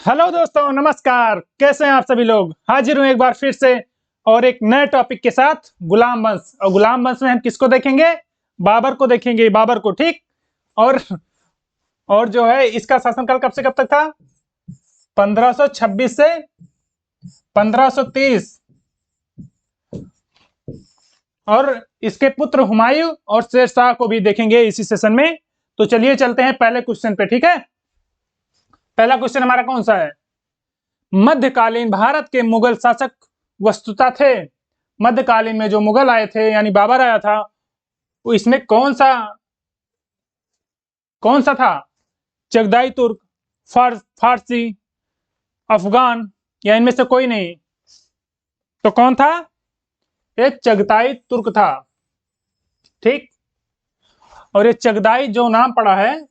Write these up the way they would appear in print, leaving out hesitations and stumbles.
Hello दोस्तों, नमस्कार। कैसे हैं आप सभी लोग? हाजिर हूं एक बार फिर से और एक नए टॉपिक के साथ, गुलाम वंश। और गुलाम वंश में हम किसको देखेंगे? बाबर को देखेंगे, बाबर को। ठीक। और और जो है, इसका शासनकाल कब से कब तक था? 1526 से 1530। और इसके पुत्र हुमायूं और शेरशाह को भी देखेंगे इसी सेशन में। तो चलिए चलते हैं पहले क्वेश्चन पे। ठीक है, पहला क्वेश्चन हमारा कौन सा है? मध्यकालीन भारत के मुगल शासक वस्तुतः थे। मध्यकालीन में जो मुगल आए थे, यानी बाबर आया था, वो इसमें कौन सा था? चगदाई तुर्क, फारसी, अफगान, या इनमें से कोई नहीं? तो कौन था? ये चगताई तुर्क था। ठीक। और ये चगदाई जो नाम पड़ा है,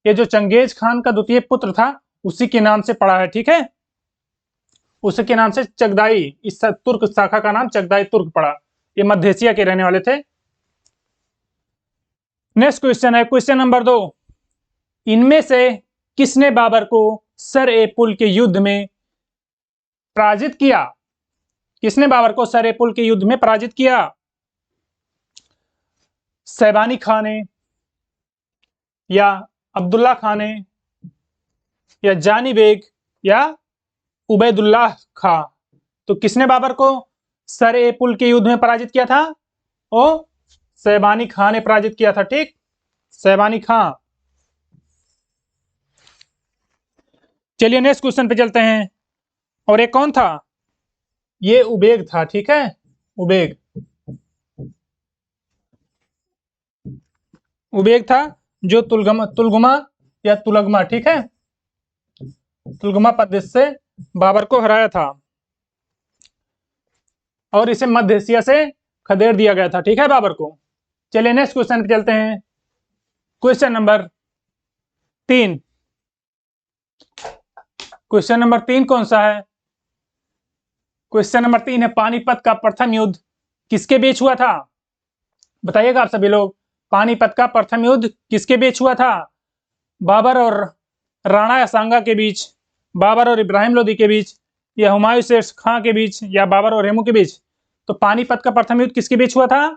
ये जो चंगेज खान का द्वितीय पुत्र था, उसी के नाम से पड़ा है। ठीक है, उसी के नाम से चगदाई, इस तुर्क शाखा का नाम चगदाई तुर्क पड़ा। ये मध्य एशिया के रहने वाले थे। नेक्स्ट क्वेश्चन है क्वेश्चन नंबर 2। इनमें से किसने बाबर को सर ए पुल के युद्ध में पराजित किया? किसने बाबर को सर ए पुल के युद्ध में पराजित किया? सैबानी खान ने, या अब्दुल्ला खान ने, या जानी बेग, या उबैदुल्लाह खां? तो किसने बाबर को सर ए पुल के युद्ध में पराजित किया था? ओ सैबानी खान ने पराजित किया था। ठीक, सैबानी खां। चलिए नेक्स्ट क्वेश्चन पे चलते हैं। और एक कौन था? ये उबेग था। ठीक है, उबेग। उबेग था जो तुलगमा या तुलगमा, ठीक है, तुलगमा प्रदेश से बाबर को हराया था और इसे मध्य एशिया से खदेड़ दिया गया था। ठीक है, बाबर को। चलिए नेक्स्ट क्वेश्चन पे चलते हैं। Question number 3। क्वेश्चन नंबर 3 कौन सा है? क्वेश्चन नंबर 3 है, पानीपत का प्रथम युद्ध किसके बीच हुआ था? बताइएगा आप सभी लोग, पानीपत का प्रथम युद्ध किसके बीच हुआ था? बाबर और राणा सांगा के बीच, बाबर और इब्राहिम लोदी के बीच, या हुमायूं शेर खां के बीच, या बाबर और हेमू के बीच? तो पानीपत का प्रथम युद्ध किसके बीच हुआ था?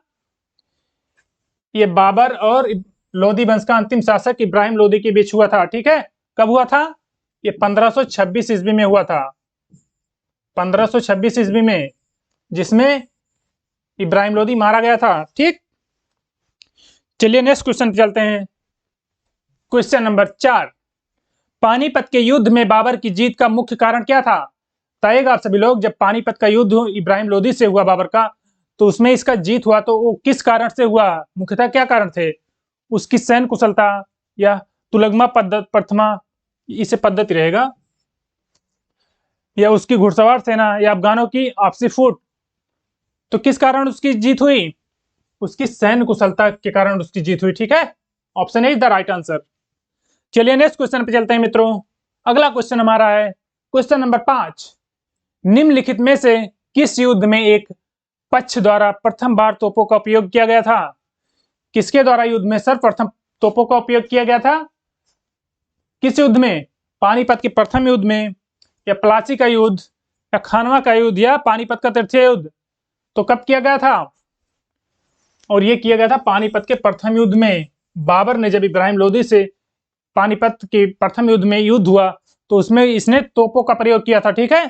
ये बाबर और लोदी वंश का अंतिम शासक इब्राहिम लोदी के बीच हुआ था। ठीक है, कब हुआ था? ये 1526 ईस्वी में हुआ था। 1526 ईस्वी में, जिसमें इब्राहिम लोदी मारा गया था। ठीक। चलिए नेक्स्ट क्वेश्चन पे चलते हैं। Question number 4। पानीपत के युद्ध में बाबर की जीत का मुख्य कारण क्या था? बताइएगा आप सभी लोग, जब पानीपत का युद्ध इब्राहिम लोदी से हुआ बाबर का, तो उसमें इसका जीत हुआ, तो वो किस कारण से हुआ? मुख्यतः क्या कारण थे? उसकी सैन्य कुशलता, या तुलगमा प्रथमा, इसे पद्धति रहेगा, या उसकी घुड़सवार सेना, या अफगानों की आपसी फूट? तो किस कारण उसकी जीत हुई? उसकी सैन्य कुशलता के कारण उसकी जीत हुई। ठीक है, option A is the right answer. चलिए नेक्स्ट क्वेश्चन पे चलते हैं मित्रों। अगला क्वेश्चन हमारा है क्वेश्चन नंबर 5। निम्नलिखित में से किस युद्ध में एक पक्ष द्वारा प्रथम बार तोपों का उपयोग किया गया था? किसके द्वारा युद्ध में सर्वप्रथम तोपों का उपयोग किया गया था? किस युद्ध में? पानीपत के प्रथम युद्ध में, या प्लासी का युद्ध, या खानवा का युद्ध, या पानीपत का तृतीय युद्ध? तो कब किया गया था? और ये किया गया था पानीपत के प्रथम युद्ध में। बाबर ने जब इब्राहिम लोदी से पानीपत के प्रथम युद्ध में युद्ध हुआ, तो उसमें इसने तोपों का प्रयोग किया था। ठीक है,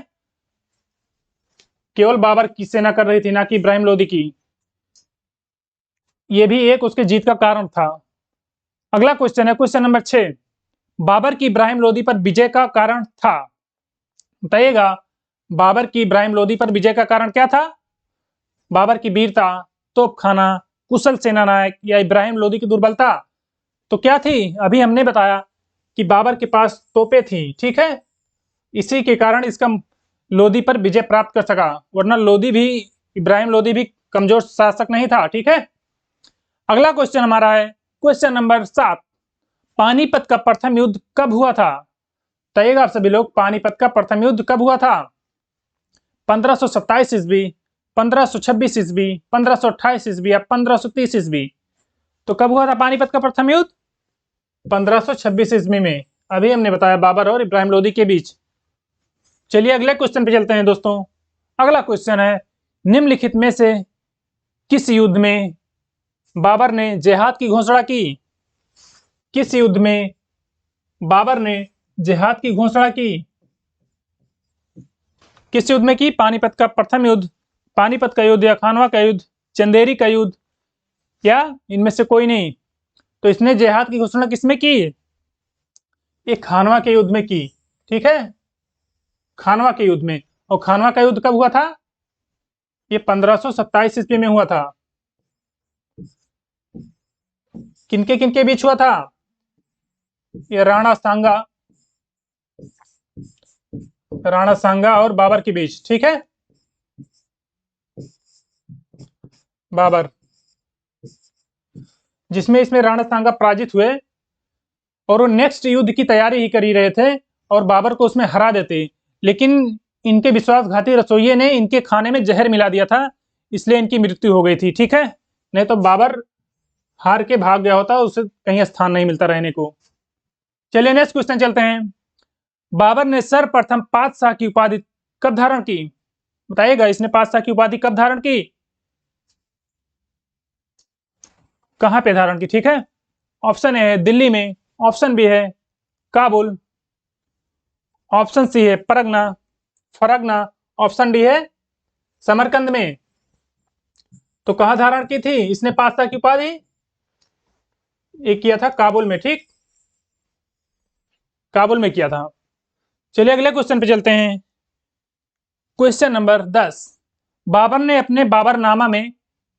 केवल बाबर की सेना कर रही थी, ना कि इब्राहिम लोदी की। यह भी एक उसके जीत का कारण था। अगला क्वेश्चन है क्वेश्चन नंबर 6। बाबर की इब्राहिम लोदी पर विजय का कारण था? बताइएगा, बाबर की इब्राहिम लोदी पर विजय का कारण क्या था? बाबर की वीरता, तोपखाना, कुशल सेनानायक, या इब्राहिम लोदी की दुर्बलता? तो क्या थी? अभी हमने बताया कि बाबर के पास तोपें थी। ठीक है, इसी के कारण इसका लोदी पर विजय प्राप्त कर सका, वरना इब्राहिम लोदी भी कमजोर शासक नहीं था। ठीक है, अगला क्वेश्चन हमारा है क्वेश्चन नंबर 7। पानीपत का प्रथम युद्ध कब हुआ था? बताइएगा आप सभी लोग, पानीपत का प्रथम युद्ध कब हुआ था? 1527 ईस्वी, 1526 ईस्वी, 1528 ईस्वी, या 1530 ईस्वी? तो कब हुआ था पानीपत का प्रथम युद्ध? 1526 ईस्वी में। अभी हमने बताया बाबर और इब्राहिम लोदी के बीच। चलिए अगले क्वेश्चन पे चलते हैं दोस्तों। अगला क्वेश्चन है, निम्नलिखित में से किस युद्ध में बाबर ने जिहाद की घोषणा की? किस युद्ध में बाबर ने जिहाद की घोषणा की? किस युद्ध में की? पानीपत का प्रथम युद्ध, पानीपत का युद्ध, या खानवा का युद्ध, चंदेरी का युद्ध, या इनमें से कोई नहीं? तो इसने जिहाद की घोषणा किसमें की? ये खानवा के युद्ध में की। ठीक है, खानवा के युद्ध में। और खानवा का युद्ध कब हुआ था? ये 1527 ईस्वी में हुआ था। किनके बीच हुआ था? ये राणा सांगा और बाबर के बीच। ठीक है, बाबर, जिसमें इसमें राणा सांगा पराजित हुए और वो नेक्स्ट युद्ध की तैयारी ही कर ही रहे थे और बाबर को उसमें हरा देते, लेकिन इनके विश्वासघाती रसोइये ने इनके खाने में जहर मिला दिया था, इसलिए इनकी मृत्यु हो गई थी। ठीक है, नहीं तो बाबर हार के भाग गया होता, उसे कहीं स्थान नहीं मिलता रहने को। चलिए नेक्स्ट क्वेश्चन चलते हैं। बाबर ने सर्वप्रथम पातशाह की उपाधि कब धारण की? बताइएगा, इसने पातशाह की उपाधि कब धारण की? कहां पे धारण की? ठीक है, ऑप्शन ए है दिल्ली में, ऑप्शन बी है काबुल, ऑप्शन सी है फरगना, ऑप्शन डी है समरकंद में। तो कहां धारण की थी इसने पातशाह की उपाधि? एक किया था काबुल में। ठीक, काबुल में किया था। चलिए अगले क्वेश्चन पे चलते हैं। क्वेश्चन नंबर 10, बाबर ने अपने बाबरनामा में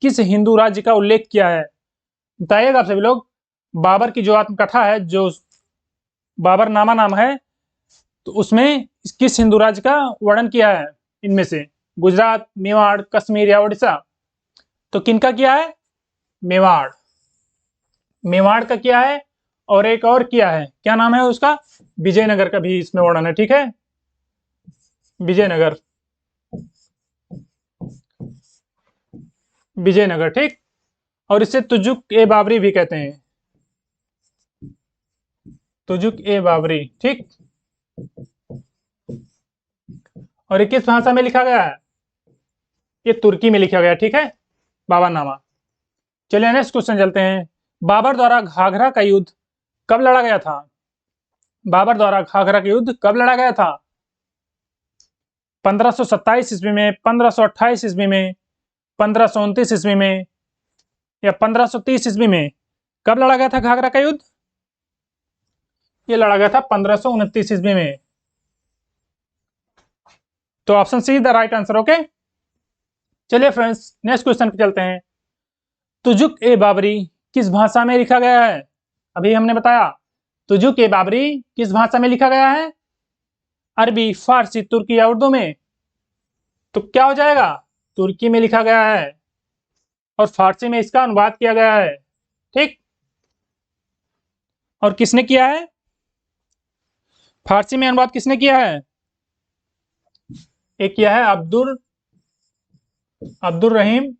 किस हिंदू राज्य का उल्लेख किया है? बताइएगा आप सभी लोग। बाबर की जो आत्मकथा है, जो बाबरनामा नाम है, तो उसमें किस हिंदू राज्य का वर्णन किया है? इनमें से गुजरात, मेवाड़, कश्मीर या उड़ीसा? तो किनका किया है? मेवाड़, मेवाड़ का किया है। और एक और किया है, क्या नाम है उसका? विजयनगर का भी इसमें वर्णन है। ठीक है, विजयनगर, विजयनगर। ठीक, और इसे तुजुक ए बाबरी भी कहते हैं, तुजुक ए बाबरी। ठीक, और ये किस भाषा में लिखा गया है? ये तुर्की में लिखा गया। ठीक है, बाबरनामा। चलिए नेक्स्ट क्वेश्चन चलते हैं। बाबर द्वारा घाघरा का युद्ध कब लड़ा गया था? बाबर द्वारा घाघरा का युद्ध कब लड़ा गया था? 1527 ईस्वी में, 1528 ईस्वी में, 1529 ईस्वी में, या 1530 ईस्वी में? कब लड़ा गया था घाघरा का युद्ध? ये लड़ा गया था 1529 ईस्वी में। तो option C is the right answer. Okay, चलिए फ्रेंड्स नेक्स्ट क्वेश्चन पे चलते हैं। तुजुक ए बाबरी किस भाषा में लिखा गया है? अभी हमने बताया तुजुक ए बाबरी किस भाषा में लिखा गया है? अरबी, फारसी, तुर्की या उर्दू में? तो क्या हो जाएगा? तुर्की में लिखा गया है और फारसी में इसका अनुवाद किया गया है। ठीक, और किसने किया है? फारसी में अनुवाद किसने किया है? एक किया है अब्दुल रहीम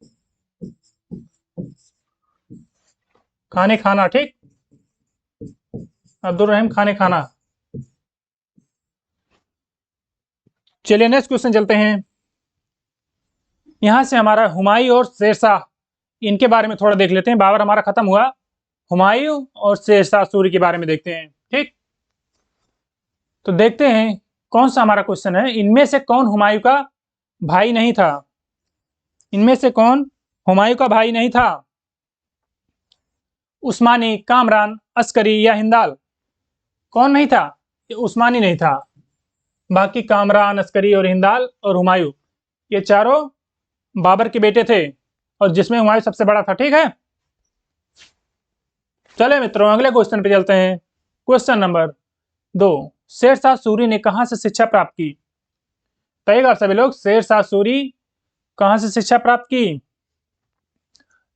खाने खाना। ठीक, अब्दुल रहीम खाने खाना। चलिए नेक्स्ट क्वेश्चन चलते हैं। यहां से हमारा हुमायूं और शेरशाह, इनके बारे में थोड़ा देख लेते हैं। बाबर हमारा खत्म हुआ, हुमायूं और शेरशाह सूरी के बारे में देखते हैं। ठीक, तो देखते हैं कौन सा हमारा क्वेश्चन है। इनमें से कौन हुमायूं का भाई नहीं था? इनमें से कौन हुमायूं का भाई नहीं था? उस्मानी, कामरान, अस्करी या हिंदाल? कौन नहीं था? ये उस्मानी नहीं था। बाकी कामरान, अस्करी और हिंदाल और हुमायूं, ये चारों बाबर के बेटे थे, और जिसमें हुमायूं सबसे बड़ा था। ठीक है, चले मित्रों अगले क्वेश्चन पे चलते हैं। क्वेश्चन नंबर 2, शेरशाह सूरी ने कहां से शिक्षा प्राप्त की? बताइएगा सभी लोग, शेरशाह सूरी कहां से शिक्षा प्राप्त की?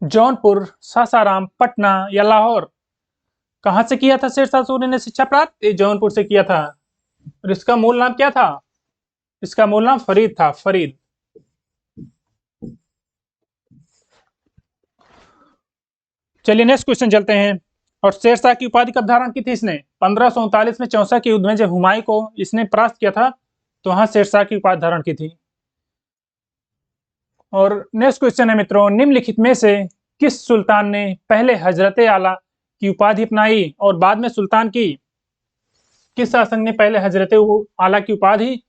जौनपुर, सासाराम, पटना या लाहौर? कहां से किया था शेरशाह सूरी ने शिक्षा प्राप्त? ये जौनपुर से किया था। और इसका मूल नाम क्या था? इसका मूल नाम फरीद था, फरीद। चलिए नेक्स्ट क्वेश्चन चलते हैं। और शेरशाह की उपाधि कब धारण की थी इसने? 1539 में चौसा के युद्ध में जब हुमायूं को इसने परास्त किया था तो वहां शेरशाह की उपाधि धारण की थी। और नेक्स्ट क्वेश्चन है मित्रों, निम्नलिखित में से किस सुल्तान ने पहले हजरत आला की उपाधि अपनाई और बाद में सुल्तान की? किस शासक ने पहले हजरत आला की उपाधि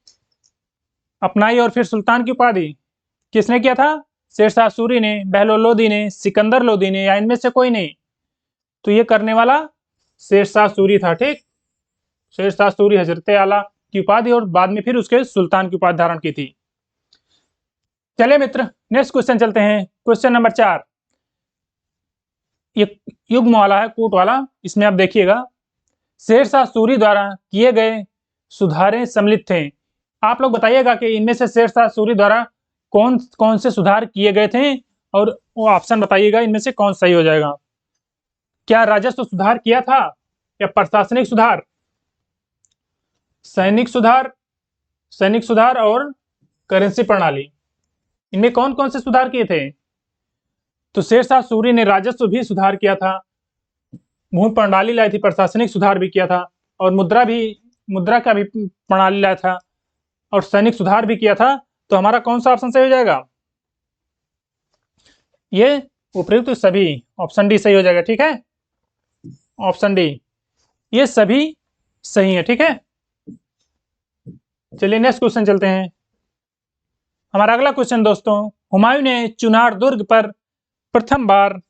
अपनाई और फिर सुल्तान की उपाधि? किसने किया था? शेरशाह सूरी ने, बहलोल लोदी ने, सिकंदर लोदी ने, या इनमें से कोई नहीं? तो ये करने वाला शेरशाह सूरी था। ठीक, शेरशाह सूरी हजरत आला की उपाधि और बाद में फिर उसके सुल्तान की उपाधि धारण की थी। चलिए मित्र, नेक्स्ट क्वेश्चन चलते हैं। क्वेश्चन नंबर 4, ये युग्म वाला है, कूट वाला। इसमें आप देखिएगा, शेरशाह सूरी द्वारा किए गए सुधारें सम्मिलित थे। आप लोग बताइएगा कि इनमें से शेरशाह सूरी द्वारा कौन कौन से सुधार किए गए थे और वो ऑप्शन बताइएगा, इनमें से कौन सही हो जाएगा। क्या राजस्व सुधार किया था, या प्रशासनिक सुधार, सैनिक सुधार और करेंसी प्रणाली? इनमें कौन कौन से सुधार किए थे? तो शेरशाह सूरी ने राजस्व भी सुधार किया था, भूमि प्रणाली लाई थी, प्रशासनिक सुधार भी किया था, और मुद्रा का भी प्रणाली लाया था, और सैनिक सुधार भी किया था। तो हमारा कौन सा ऑप्शन सही हो जाएगा? ये उपयुक्त सभी, ऑप्शन डी सही हो जाएगा। ठीक है, ऑप्शन डी, ये सभी सही है। ठीक है, चलिए नेक्स्ट क्वेश्चन चलते हैं। हमारा अगला क्वेश्चन दोस्तों, हुमायूं ने चुनार दुर्ग पर प्रथम बार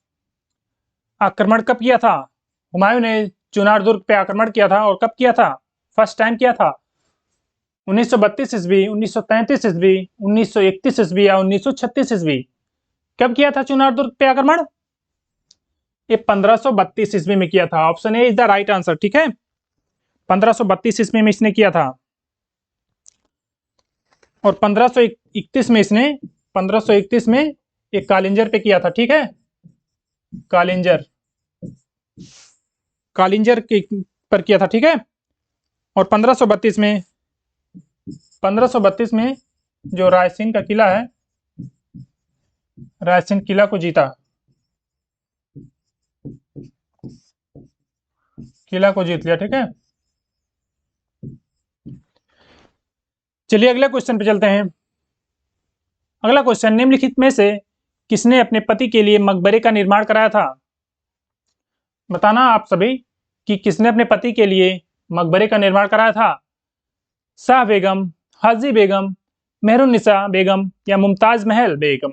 आक्रमण कब किया था? हुमायूं ने चुनार दुर्ग पे आक्रमण किया था, और कब किया था? फर्स्ट टाइम किया था 1932 ईस्वी, 1933 ईस्वी, 1931 ईस्वी या 1936 ईस्वी? कब किया था चुनार दुर्ग पे आक्रमण? ये 1532 ईस्वी में किया था। Option A is the right answer. ठीक है, 1532 ईस्वी में इसने किया था, और 1531 में इसने 1531 में एक कालिंजर पे किया था। ठीक है, कालिंजर के पर किया था। ठीक है, और 1532 में जो रायसीन का किला है, रायसीन किला को जीता, किला को जीत लिया। ठीक है, चलिए अगले क्वेश्चन पे चलते हैं। अगला क्वेश्चन, निम्नलिखित में से किसने अपने पति के लिए मकबरे का निर्माण कराया था? बताना आप सभी कि किसने अपने पति के लिए मकबरे का निर्माण कराया था। शाह बेगम, हाजी बेगम, मेहरुन्निसा बेगम या मुमताज महल बेगम?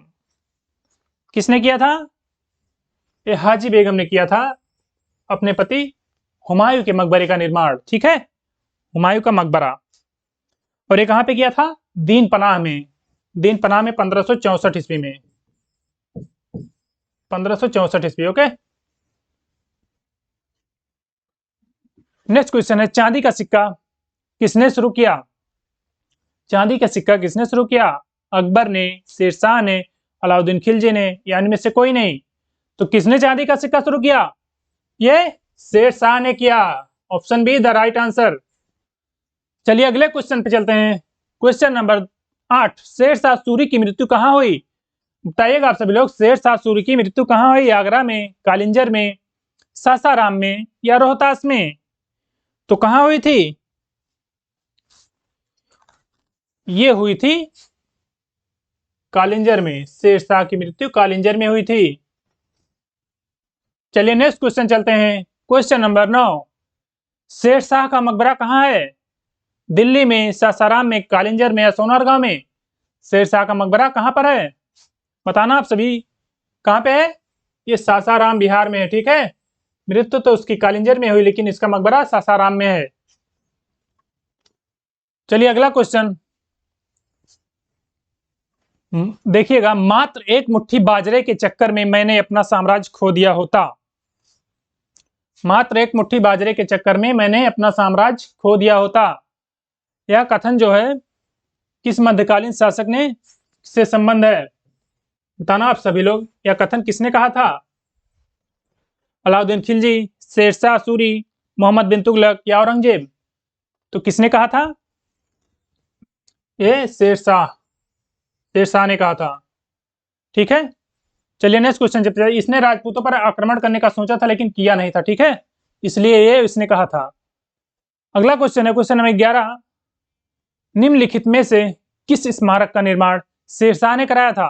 किसने किया था? ये हाजी बेगम ने किया था अपने पति हुमायूं के मकबरे का निर्माण। ठीक है, हुमायूं का मकबरा, और ये कहां पे किया था? दीन पनाह में। दीन पनाह में 1564 ईस्वी में, 1564 ईस्वी। ओके, नेक्स्ट क्वेश्चन है, चांदी का सिक्का किसने शुरू किया? चांदी का सिक्का किसने शुरू किया? अकबर ने, शेरशाह ने, अलाउद्दीन खिलजी ने, या इनमें से कोई नहीं? तो किसने चांदी का सिक्का शुरू किया? ये शेरशाह ने किया। Option be the right answer. चलिए अगले क्वेश्चन पे चलते हैं। क्वेश्चन नंबर 8, शेरशाह सूरी की मृत्यु कहाँ हुई? बताइएगा आप सभी लोग, शेरशाह सूरी की मृत्यु कहाँ हुई? आगरा में, कालिंजर में, सासाराम में, या रोहतास में? तो कहाँ हुई थी? ये हुई थी कालिंजर में। शेरशाह की मृत्यु कालिंजर में हुई थी। चलिए नेक्स्ट क्वेश्चन चलते हैं। क्वेश्चन नंबर 9, शेरशाह का मकबरा कहाँ है? दिल्ली में, सासाराम में, कालिंजर में, या सोनारगांव में? शेरशाह का मकबरा कहाँ पर है? बताना आप सभी, कहाँ पे है? ये सासाराम बिहार में है। ठीक है, मृत्यु तो उसकी कालिंजर में हुई, लेकिन इसका मकबरा सासाराम में है। चलिए अगला क्वेश्चन देखिएगा, मात्र एक मुट्ठी बाजरे के चक्कर में मैंने अपना साम्राज्य खो दिया होता। मात्र एक मुट्ठी बाजरे के चक्कर में मैंने अपना साम्राज्य खो दिया होता। यह कथन जो है किस मध्यकालीन शासक ने से संबंध है? बताना आप सभी लोग, यह कथन किसने कहा था? अलाउद्दीन खिलजी, शेरशाह सूरी, मोहम्मद बिन तुगलक, या औरंगजेब? तो किसने कहा था? ये शेरशाह ने कहा था। ठीक है, चलिए नेक्स्ट क्वेश्चन। इसने राजपूतों पर आक्रमण करने का सोचा था लेकिन किया नहीं था, ठीक है, इसलिए ये इसने कहा था। अगला क्वेश्चन है क्वेश्चन नंबर 11। निम्नलिखित में से किस स्मारक का निर्माण शेरशाह ने कराया था?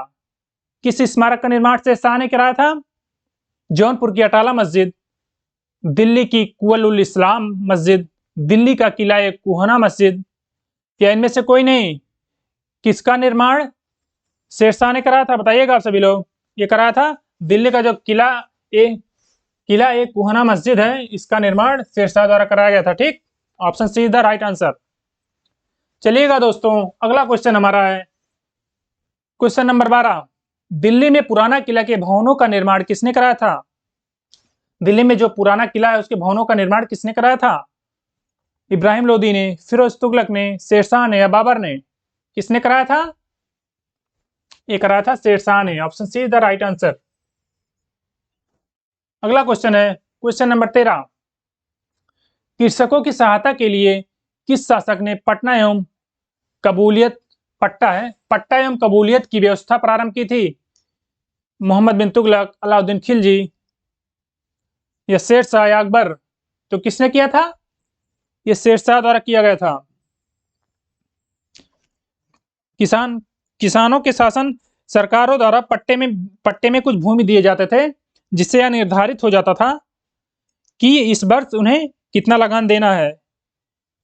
किस स्मारक का निर्माण शेरशाह ने कराया था? जौनपुर की अटाला मस्जिद, दिल्ली की कुअल उल इस्लाम मस्जिद, दिल्ली का किला ए कुहना मस्जिद, या इनमें से कोई नहीं? किसका निर्माण शेरशाह ने कराया था? बताइएगा आप सभी लोग। ये कराया था दिल्ली का जो किला ए कुहना मस्जिद है, इसका निर्माण शेरशाह द्वारा कराया गया था। ठीक, option C is the right answer. चलिएगा दोस्तों, अगला क्वेश्चन हमारा है क्वेश्चन नंबर 12। दिल्ली में पुराना किला के भवनों का निर्माण किसने कराया था? दिल्ली में जो पुराना किला है उसके भवनों का निर्माण किसने कराया था? इब्राहिम लोदी ने, फिरोज तुगलक ने, शेरशाह ने या बाबर ने? किसने कराया था? ये कराया था शेरशाह ने। Option C is the right answer. अगला क्वेश्चन है क्वेश्चन नंबर 13। कृषकों की सहायता के लिए किस शासक ने पट्टा एवं कबूलियत की व्यवस्था प्रारंभ की थी? मोहम्मद बिन तुगलक, अलाउद्दीन खिलजी या शेरशाह या अकबर? तो किसने किया था? ये शेरशाह द्वारा किया गया था। किसानों के शासन सरकारों द्वारा पट्टे में कुछ भूमि दिए जाते थे, जिससे यह निर्धारित हो जाता था कि इस वर्ष उन्हें कितना लगान देना है,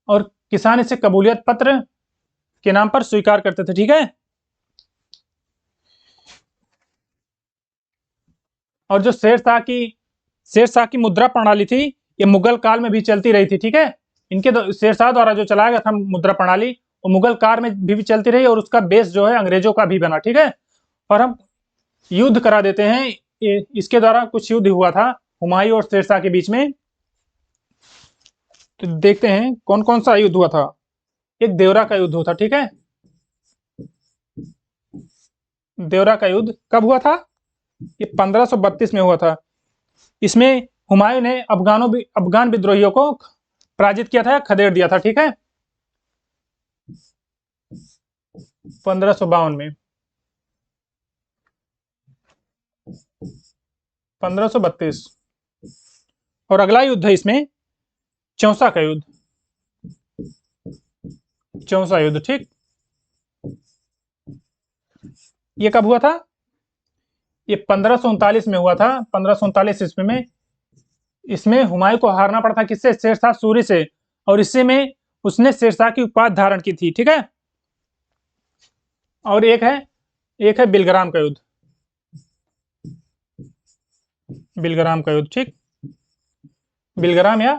और किसान इसे कबूलियत पत्र के नाम पर स्वीकार करते थे। ठीक है, और जो शेरशाह की मुद्रा प्रणाली थी, ये मुगल काल में भी चलती रही थी। ठीक है, इनके शेरशाह द्वारा जो चलाया गया था मुद्रा प्रणाली, वो मुगल काल में भी चलती रही, और उसका बेस जो है अंग्रेजों का भी बना। ठीक है, और हम युद्ध करा देते हैं। इसके द्वारा कुछ युद्ध हुआ था हुमायूं और शेरशाह के बीच में, तो देखते हैं कौन कौन सा युद्ध हुआ था। एक देवरा का युद्ध हुआ था। ठीक है, देवरा का युद्ध कब हुआ था? ये 1532 में हुआ था। इसमें हुमायूं ने अफगान विद्रोहियों को पराजित किया था, खदेड़ दिया था। ठीक है, 1552 में, 1532। और अगला युद्ध है इसमें चौसा का युद्ध, चौसा युद्ध। ठीक, ये कब हुआ था? ये 1539 में हुआ था। 1539 ईस्वी में इसमें हुमायूं को हारना पड़ा था। किससे? शेरशाह सूरी से, और इसी में उसने शेरशाह की उपाधि धारण की थी। ठीक है, और एक है बिलग्राम का युद्ध, बिलग्राम का युद्ध। ठीक, बिलग्राम या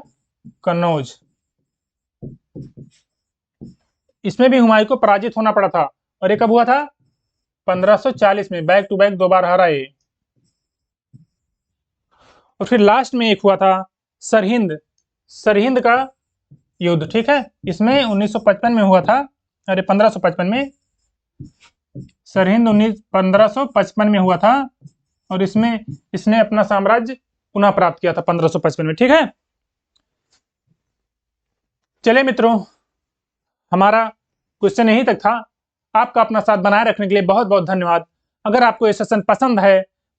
कन्नौज, इसमें भी हुमायूं को पराजित होना पड़ा था। और ये कब हुआ था? 1540 में, बैक टू बैक 2 बार हारा ये। और फिर लास्ट में एक हुआ था सरहिंद का युद्ध। ठीक है, इसमें 1955 में हुआ था, अरे 1555 में, सरहिंद 1555 में हुआ था, और इसमें इसने अपना साम्राज्य पुनः प्राप्त किया था 1555 में। ठीक है, चलिए मित्रों, हमारा क्वेश्चन यहीं तक था। आपका अपना साथ बनाए रखने के लिए बहुत बहुत धन्यवाद। अगर आपको ये सेशन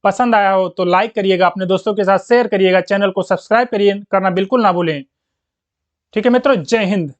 पसंद आया हो तो लाइक करिएगा, अपने दोस्तों के साथ शेयर करिएगा, चैनल को सब्सक्राइब करना बिल्कुल ना भूलें। ठीक है मित्रों, जय हिंद।